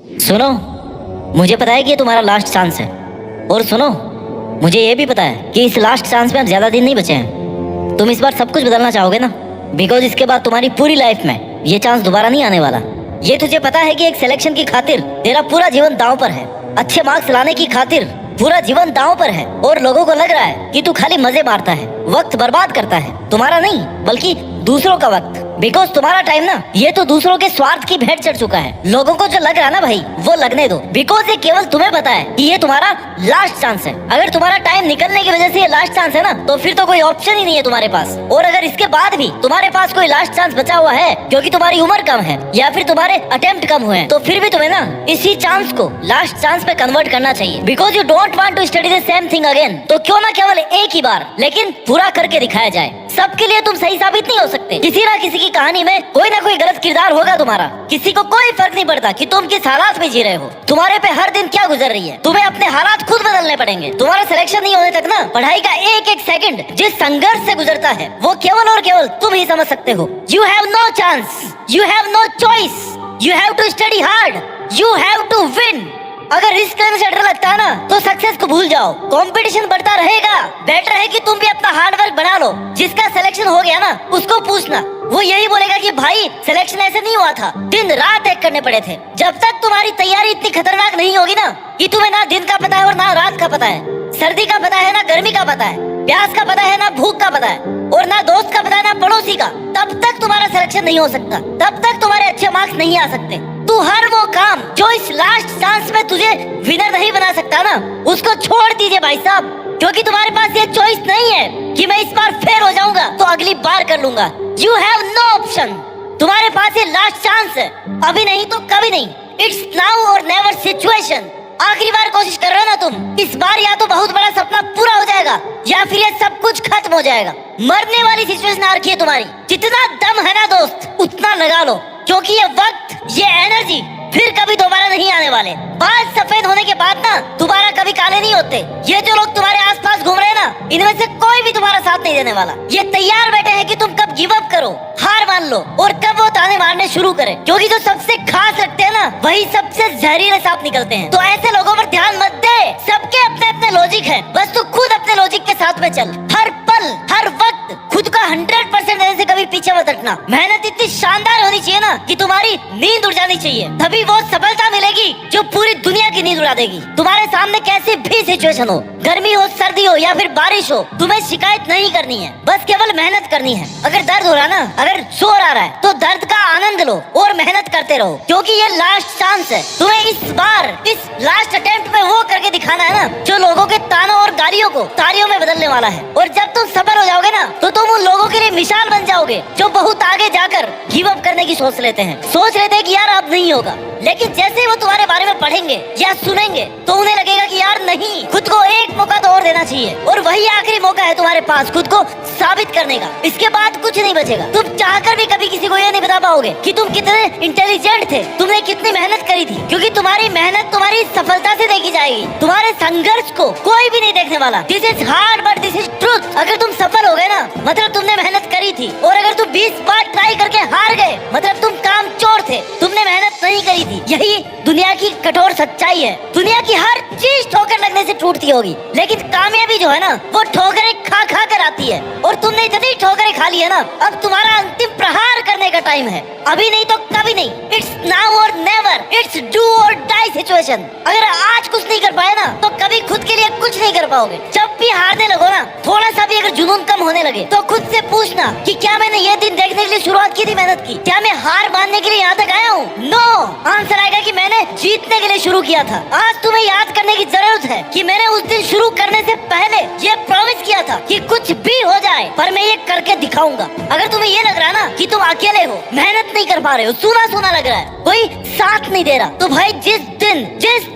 सुनो, मुझे पता है कि ये तुम्हारा लास्ट चांस है। और सुनो, मुझे ये भी पता है कि इस लास्ट चांस में अब ज्यादा दिन नहीं बचे हैं। तुम इस बार सब कुछ बदलना चाहोगे ना, बिकॉज इसके बाद तुम्हारी पूरी लाइफ में ये चांस दोबारा नहीं आने वाला। ये तुझे पता है कि एक सिलेक्शन की खातिर तेरा पूरा जीवन दांव पर है, अच्छे मार्क्स लाने की खातिर पूरा जीवन दांव पर है, और लोगों को लग रहा है कि तू खाली मजे मारता है, वक्त बर्बाद करता है। तुम्हारा नहीं बल्कि दूसरों का वक्त, बिकॉज तुम्हारा टाइम ना ये तो दूसरों के स्वार्थ की भेंट चढ़ चुका है। लोगों को जो लग रहा है ना भाई, वो लगने दो, बिकॉज ये केवल तुम्हें पता है कि ये तुम्हारा लास्ट चांस है। अगर तुम्हारा टाइम निकलने की वजह से ये लास्ट चांस है ना, तो फिर तो कोई ऑप्शन ही नहीं है तुम्हारे पास। और अगर इसके बाद भी तुम्हारे पास कोई लास्ट चांस बचा हुआ है क्योंकि तुम्हारी उम्र कम है या फिर तुम्हारे अटेम्प्ट कम हुए हैं, तो फिर भी तुम्हें ना इसी चांस को लास्ट चांस पे कन्वर्ट करना चाहिए, because you don't want to study the same thing again. तो क्यों ना केवल एक ही बार लेकिन पूरा करके दिखाया जाए। सबके लिए तुम सही साबित नहीं हो सकते, किसी ना किसी की कहानी में कोई ना कोई गलत किरदार होगा तुम्हारा। किसी को कोई फर्क नहीं पड़ता कि तुम किस हालात में जी रहे हो, तुम्हारे पे हर दिन क्या गुजर रही है। तुम्हें अपने हालात खुद बदलने पड़ेंगे। तुम्हारा सिलेक्शन नहीं होने तक ना पढ़ाई का एक एक सेकंड जिस संघर्ष से गुजरता है वो केवल और केवल तुम ही समझ सकते हो। You have no chance, you have no choice, you have to study hard, you have to win. अगर रिस्क लेने से डर लगता है ना, तो सक्सेस को भूल जाओ। कंपटीशन बढ़ता रहेगा, बेटर है कि तुम भी अपना हार्ड वर्क बढ़ा लो। जिसका सिलेक्शन हो गया ना, उसको पूछना, वो यही बोलेगा कि भाई सिलेक्शन ऐसे नहीं हुआ था, दिन रात एक करने पड़े थे। जब तक तुम्हारी तैयारी इतनी खतरनाक नहीं होगी ना कि तुम्हें ना दिन का पता है और ना रात का पता है, सर्दी का पता है ना गर्मी का पता है, प्यास का पता है ना भूख का पता है, और ना दोस्त का पता है ना पड़ोसी का, तब तक तुम्हारा सिलेक्शन नहीं हो सकता, तब तक तुम्हारे अच्छे मार्क्स नहीं आ सकते। तू हर वो काम जो इस लास्ट चांस में तुझे विनर नहीं बना सकता ना, उसको छोड़ दीजिए भाई साहब, क्योंकि तुम्हारे पास ये चॉइस नहीं है कि मैं इस बार फेल हो जाऊंगा तो अगली बार कर लूंगा। You have no option. तुम्हारे पास ये लास्ट चांस है, अभी नहीं तो कभी नहीं। इट्स नाउ और नेवर सिचुएशन। आखिरी बार कोशिश कर रहे हो ना तुम, इस बार या तो बहुत बड़ा सपना पूरा हो जाएगा या फिर ये सब कुछ खत्म हो जाएगा। मरने वाली सिचुएशन आ रखी है तुम्हारी। जितना दम है ना दोस्त, उतना लगा लो, क्योंकि ये वक्त, ये एनर्जी फिर कभी दोबारा नहीं आने वाले। बाल सफेद होने के बाद ना दोबारा कभी काले नहीं होते। ये जो लोग तुम्हारे आसपास घूम रहे हैं ना, इनमें से कोई भी तुम्हारा साथ नहीं देने वाला। ये तैयार बैठे हैं कि तुम कब गिव अप करो, हार मान लो, और कब वो ताने मारने शुरू करें, क्योंकि जो सबसे खास लगते हैं ना, वही सबसे जहरीले सांप निकलते हैं। तो ऐसे लोगों पर ध्यान मत दे, सबके अपने अपने लॉजिक है, बस तू खुद अपने लॉजिक के साथ में चल। हर पल हर वक्त खुद का 100% देने से कभी पीछे मत हटना। मेहनत इतनी शानदार होनी चाहिए ना कि तुम्हारी नींद उड़ जानी चाहिए, तभी वो सफलता मिलेगी जो पूरी दुनिया की नींद उड़ा देगी। तुम्हारे सामने कैसी भी सिचुएशन हो, गर्मी हो, सर्दी हो या फिर बारिश हो, तुम्हें शिकायत नहीं करनी है, बस केवल मेहनत करनी है। अगर दर्द हो रहा ना, अगर शोर आ रहा है, तो दर्द का आनंद लो और मेहनत करते रहो, क्योंकि ये लास्ट चांस है। तुम्हें इस बार, इस लास्ट अटेम्प्ट में वो करके दिखाना है ना जो लोगों के तानों और गालियों को तालियों में बदलने वाला है। और जब तुम सफल हो जाओगे ना, तो तुम उन लोगों के लिए मिसाल बन जाओगे जो बहुत आगे जाकर गिव अप करने की सोच लेते हैं, सोच लेते हैं कि यार अब नहीं होगा। लेकिन जैसे ही वो तुम्हारे बारे में पढ़ेंगे या सुनेंगे, तो उन्हें लगेगा कि यार नहीं, खुद को एक मौका तो और देना चाहिए, और वही आखिरी मौका है तुम्हारे पास खुद को साबित करने का। इसके बाद कुछ नहीं बचेगा। तुम चाहकर भी कभी किसी को ये नहीं बता पाओगे कि तुम कितने इंटेलिजेंट थे, तुमने कितनी मेहनत करी थी, क्योंकि तुम्हारी मेहनत तुम्हारी सफलता से देखी जाएगी। तुम्हारे संघर्ष को कोई भी नहीं देखने वाला। This is hard but this is truth. अगर तुम सफल हो गए ना, मतलब तुमने मेहनत करी थी, और अगर तुम 20 बार ट्राई करके हार गए, मतलब तुम कामचोर थे, तुमने मेहनत नहीं करी थी। यही दुनिया की कठोर सच्चाई है। दुनिया की हर चीज ठोकर लगने से टूटती होगी, लेकिन कामयाबी जो है ना, वो ठोकरें खा खा कर आती है। और तुमने इतनी ठोकरें खा ली है ना, अब तुम्हारा अंतिम प्रहार करने का टाइम है। अभी नहीं तो कभी नहीं। इट्स नाउ और नेवर। इट्स डू और डाई सिचुएशन। अगर आज कुछ नहीं कर पाए ना, तो कभी खुद के लिए कुछ नहीं कर पाओगे। जब भी हारने लगो ना, थोड़ा सा भी अगर जुनून कम होने लगे, तो खुद से पूछना कि क्या मैंने ये दिन देखने के लिए शुरुआत की थी, मेहनत की? क्या मैं हार मानने के लिए यहाँ तक आया हूँ? नो। आंसर आएगा कि मैंने जीतने के लिए शुरू किया था। आज तुम्हें याद करने की जरूरत है कि मैंने उस दिन शुरू करने से पहले ये प्रॉमिस किया था कि कुछ भी हो जाए पर मैं ये करके दिखाऊंगा। अगर तुम्हें ये लग रहा है ना कि तुम अकेले हो, मेहनत नहीं कर पा रहे हो, सूना सूना लग रहा है, कोई साथ नहीं दे रहा, तो भाई जिस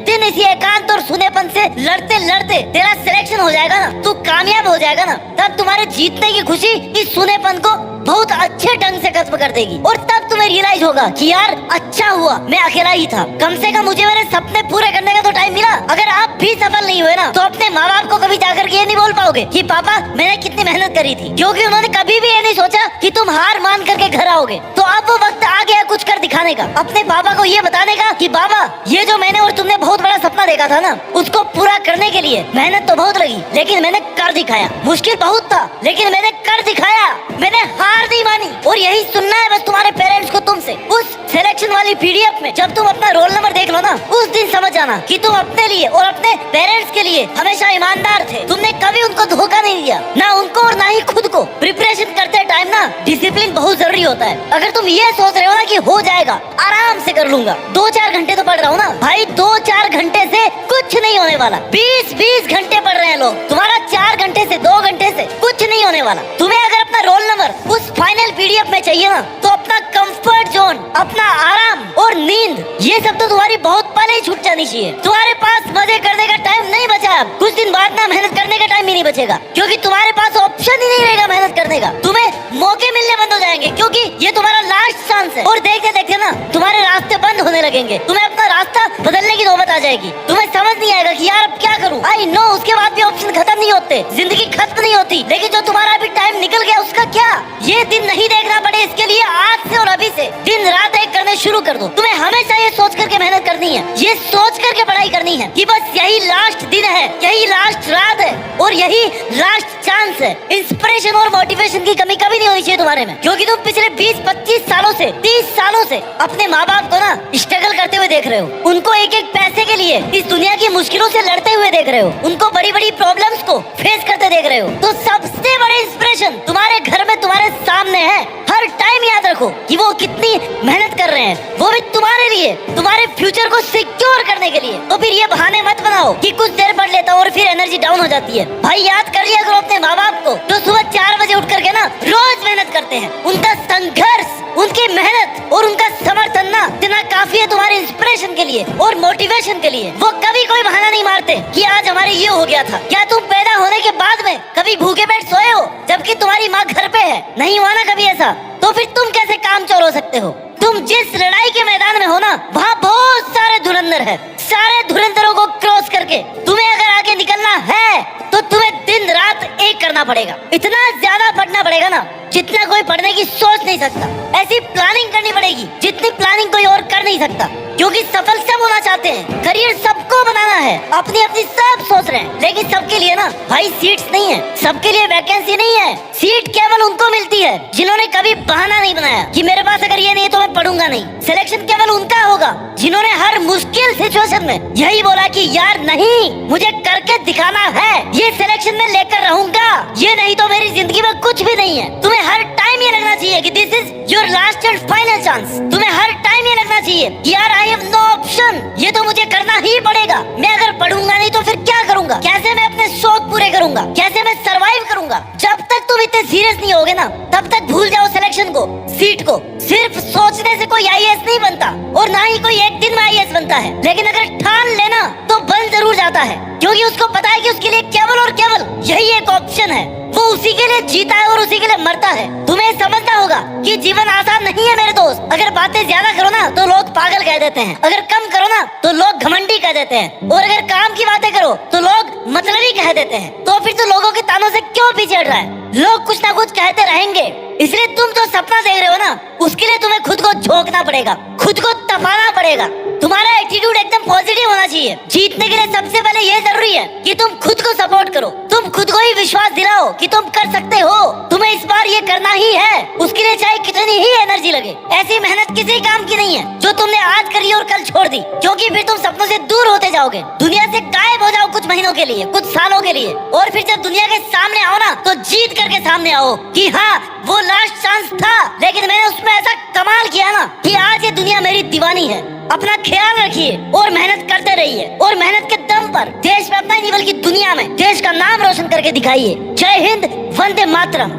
दिन इसी एकांत और सुनेपन से लड़ते लड़ते तेरा सिलेक्शन हो जाएगा ना, तू कामयाब हो जाएगा ना, तब तुम्हारे जीतने की खुशी इस सुनेपन को बहुत अच्छे ढंग से खत्म कर देगी। और तब तुम्हें रियलाइज होगा कि यार अच्छा हुआ मैं अकेला ही था, कम से कम मुझे मेरे सपने पूरे करने का तो टाइम मिला। अगर आप भी सफल नहीं हुए ना, तो अपने माँ बाप को कभी जाकर के ये नहीं बोल पाओगे कि पापा मैंने कितनी मेहनत करी थी, क्योंकि उन्होंने कभी भी ये नहीं सोचा कि तुम हार मान करके घर आओगे। तो अब वो वक्त आ गया कुछ कर दिखाने का, अपने पापा को ये बताने का कि बाबा ये जो मैंने और तुमने बहुत बड़ा सपना देखा था ना, उसको पूरा करने के लिए मेहनत तो बहुत लगी, लेकिन मैंने कर दिखाया। मुश्किल बहुत था लेकिन मैंने कर दिखाया, मैंने हार नहीं मानी। और यही सुनना है बस तुम्हारे पेरेंट्स को तुमसे। उस सिलेक्शन वाली पीडीएफ में जब तुम अपना रोल नंबर देख लो ना, उस दिन समझ जाना कि तुम अपने लिए और अपने पेरेंट्स के लिए हमेशा ईमानदार थे। तुमने कभी उनको धोखा नहीं दिया, ना उनको और ना ही खुद को। प्रिपरेशन करते टाइम ना डिसिप्लिन बहुत जरूरी होता है। अगर तुम ये सोच रहे हो ना कि हो जाएगा, आराम से कर लूंगा, 2-4 घंटे तो पढ़ रहा हूँ ना भाई, 2-4 घंटे से कुछ नहीं होने वाला। 20-20 घंटे पढ़ रहे हैं लोग, तुम्हारा 4 घंटे से 2 घंटे से कुछ नहीं होने वाला। तुम्हें अगर अपना रोल नंबर उस फाइनल पीडीएफ में चाहिए ना, तो अपना कंफर्ट जोन, अपना आराम और नींद, ये सब तो तुम्हारी बहुत पहले ही छूट जानी चाहिए। तुम्हारे पास मजे करने का टाइम नहीं बचा। अब कुछ दिन बाद ना मेहनत करने का टाइम ही नहीं बचेगा, क्योंकि तुम्हारे पास ऑप्शन ही नहीं रहेगा मेहनत करने का। तुम्हें मौके मिलने बंद हो जाएंगे, क्योंकि ये तुम्हारा लास्ट चांस है। और देखते देखते ना तुम्हारे रास्ते बंद होने लगेंगे, तुम्हें अपना रास्ता बदलने की नौबत आ जाएगी। तुम्हें समझ नहीं आएगा कि यार अब क्या करूं। आई नो उसके बाद भी ऑप्शन खत्म नहीं होते, जिंदगी खत्म नहीं होती, लेकिन जो तुम्हारा अभी टाइम निकल गया उसका क्या। ये दिन नहीं देखना पड़े, इसके लिए आज से और अभी से दिन रात एक करने शुरू कर दो। तुम्हें हमेशा ये सोच करके मेहनत करनी है, ये सोच करके पढ़ाई करनी है कि बस यही लास्ट दिन है, यही लास्ट रात है और यही लास्ट चांस है। इंस्पिरेशन और मोटिवेशन की कमी कभी नहीं होनी चाहिए तुम्हारे में, क्योंकि तुम पिछले 20-25 सालों से 30 सालों से अपने माँ बाप को ना स्ट्रगल करते हुए देख रहे हो। उनको एक एक पैसे के लिए इस दुनिया की मुश्किलों से लड़ते हुए देख रहे हो, उनको बड़ी बड़ी प्रॉब्लम्स को फेस करते देख रहे हो। तो सबसे बड़े इंस्पिरेशन तुम्हारे घर में तुम्हारे सामने है। हर टाइम याद रखो कि वो कितनी मेहनत कर रहे हैं, वो भी तुम्हारे लिए, तुम्हारे फ्यूचर को सिक्योर करने के लिए। तो फिर ये बहाने मत बनाओ कि कुछ देर पढ़ लेता हूँ और फिर एनर्जी डाउन हो जाती है। भाई याद कर लिया करो अपने माँ बाप को, तो सुबह 4 बजे उठ करके ना रोज मेहनत करते हैं। उनका संघर्ष, उनकी मेहनत और उनका समर्थन ना इतना काफी है तुम्हारे इंस्पिरेशन के लिए और मोटिवेशन के लिए। वो कभी कोई बहाना नहीं मारते कि आज हमारे ये हो गया था। क्या तुम पैदा होने के बाद में कभी भूखे पेट सोए हो जबकि तुम्हारी माँ घर पे है? नहीं हुआ ना कभी ऐसा। तो फिर तुम कैसे कामचोर हो सकते हो? तुम जिस लड़ाई के मैदान में हो ना, वहाँ बहुत सारे धुरंधर है। सारे धुरंधरों को क्रॉस करके तुम्हें अगर आगे निकलना है तो तुम्हें दिन रात एक करना पड़ेगा। इतना ज्यादा पढ़ना पड़ेगा ना जितना कोई पढ़ने की सोच नहीं सकता। ऐसी प्लानिंग करनी पड़ेगी जितनी प्लानिंग कोई और कर नहीं सकता, क्योंकि सफल सब होना चाहते हैं, करियर सबको बनाना है, अपनी अपनी सब सोच रहे हैं, लेकिन सबके लिए ना भाई सीट्स नहीं है, सबके लिए वैकेंसी नहीं है। सीट केवल उनको मिलती है जिन्होंने कभी बहाना नहीं बनाया कि मेरे पास अगर ये नहीं तो मैं पढ़ूंगा नहीं। सिलेक्शन केवल उनका होगा जिन्होंने हर मुश्किल सिचुएशन में यही बोला कि यार नहीं, मुझे करके दिखाना है, ये सिलेक्शन में लेकर रहूंगा, ये नहीं तो मेरी जिंदगी में कुछ भी नहीं है। तुम्हें हर टाइम ये लगना चाहिए कि this is your last and final chance. तुम्हें हर टाइम ये लगना चाहिए कि यार आई हैव नो ऑप्शन, ये तो मुझे करना ही पड़ेगा। मैं अगर पढ़ूंगा नहीं तो फिर क्या करूंगा? कैसे मैं अपने शौक पूरे करूंगा? कैसे मैं सरवाइव करूंगा? जब तक तुम इतने सीरियस नहीं होगे ना, तब तक भूल जाओ सिलेक्शन को, सीट को। सिर्फ सोचने से कोई आईएएस नहीं बनता और ना ही कोई एक दिन में आईएएस बनता है, लेकिन अगर ठान लेना तो बन जरूर जाता है, क्योंकि उसको पता है कि उसके लिए केवल और केवल यही एक ऑप्शन है। वो उसी के लिए जीता है और उसी के लिए मरता है। तुम्हें समझना होगा कि जीवन आसान नहीं है मेरे दोस्त। अगर बातें ज्यादा करो ना तो लोग पागल कह देते हैं, अगर कम करो ना तो लोग घमंडी कह देते हैं, और अगर काम की बातें करो तो लोग मतलबी कह देते हैं। तो फिर तो लोगों के तानों से क्यों पीछे हट रहा है? लोग कुछ ना कुछ कहते रहेंगे, इसलिए तुम जो सपना देख रहे हो ना, उसके लिए तुम्हें खुद को झोंकना पड़ेगा, खुद को तपाना पड़ेगा। तुम्हारा एटीट्यूड एकदम पॉजिटिव होना चाहिए। जीतने के लिए सबसे पहले ये जरूरी है कि तुम खुद को सपोर्ट करो, तुम खुद को ही विश्वास दिलाओ कि तुम कर सकते हो। तुम्हें इस बार ये करना ही है, उसके लिए चाहे कितनी ही एनर्जी लगे। ऐसी मेहनत किसी काम की नहीं है जो तुमने आज करी और कल छोड़ दी, क्योंकि फिर तुम सपनों से दूर होते जाओगे, दुनिया से गायब हो जाओ कुछ महीनों के लिए, कुछ सालों के लिए, और फिर जब दुनिया के सामने आओ ना तो जीत करके सामने आओ कि हाँ वो लास्ट चांस था, लेकिन मैंने उसमें ऐसा कमाल किया ना कि आज ये दुनिया मेरी दीवानी है। अपना ख्याल रखिए और मेहनत करते रहिए, और मेहनत के दम पर देश में अपना ही नहीं बल्कि दुनिया में देश का नाम रोशन करके दिखाइए। जय हिंद, वंदे मातरम।